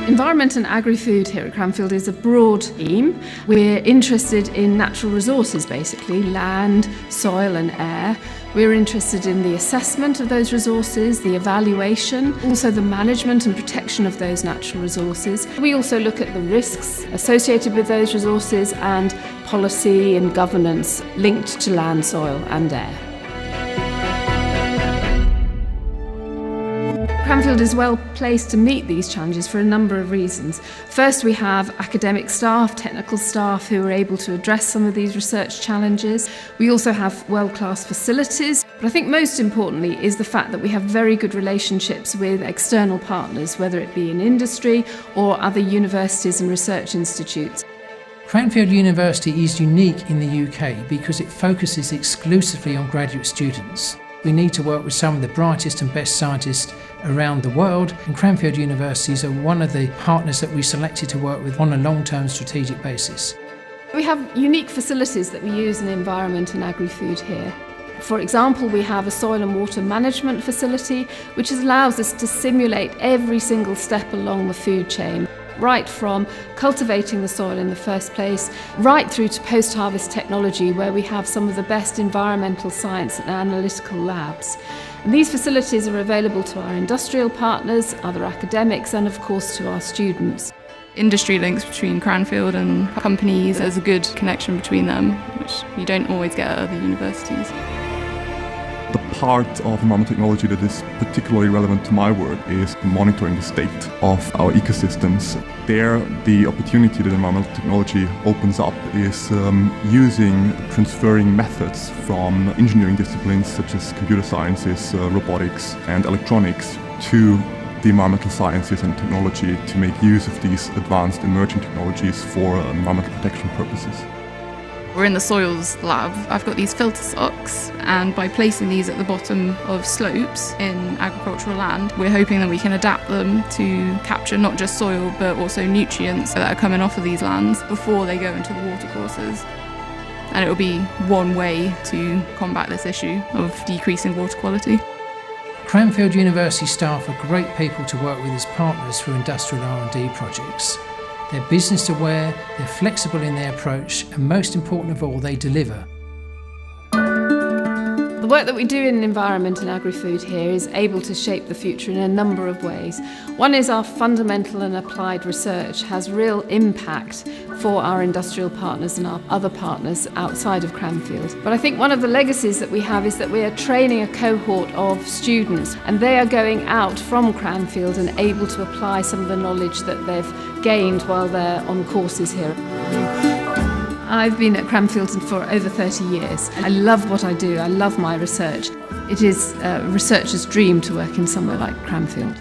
Environment and Agrifood here at Cranfield is a broad theme. We're interested in natural resources, basically, land, soil and air. We're interested in the assessment of those resources, the evaluation, also the management and protection of those natural resources. We also look at the risks associated with those resources and policy and governance linked to land, soil and air. Cranfield is well placed to meet these challenges for a number of reasons. First, we have academic staff, technical staff who are able to address some of these research challenges. We also have world-class facilities. But I think most importantly is the fact that we have very good relationships with external partners, whether it be in industry or other universities and research institutes. Cranfield University is unique in the UK because it focuses exclusively on graduate students. We need to work with some of the brightest and best scientists around the world, and Cranfield Universities are one of the partners that we selected to work with on a long-term strategic basis. We have unique facilities that we use in Environment and Agrifood here. For example, we have a soil and water management facility which allows us to simulate every single step along the food chain, right from cultivating the soil in the first place, right through to post-harvest technology where we have some of the best environmental science and analytical labs. And these facilities are available to our industrial partners, other academics and of course to our students. Industry links between Cranfield and companies, there's a good connection between them, which you don't always get at other universities. The part of environmental technology that is particularly relevant to my work is monitoring the state of our ecosystems. There, the opportunity that environmental technology opens up is transferring methods from engineering disciplines such as computer sciences, robotics and electronics to the environmental sciences and technology to make use of these advanced emerging technologies for environmental protection purposes. We're in the soils lab. I've got these filter socks, and by placing these at the bottom of slopes in agricultural land, we're hoping that we can adapt them to capture not just soil but also nutrients that are coming off of these lands before they go into the watercourses. And it will be one way to combat this issue of decreasing water quality. Cranfield University staff are great people to work with as partners for industrial R&D projects. They're business aware, they're flexible in their approach, and most important of all, they deliver. The work that we do in Environment and Agrifood here is able to shape the future in a number of ways. One is our fundamental and applied research has real impact for our industrial partners and our other partners outside of Cranfield. But I think one of the legacies that we have is that we are training a cohort of students, and they are going out from Cranfield and able to apply some of the knowledge that they've gained while they're on courses here. I've been at Cranfield for over 30 years. I love what I do, I love my research. It is a researcher's dream to work in somewhere like Cranfield.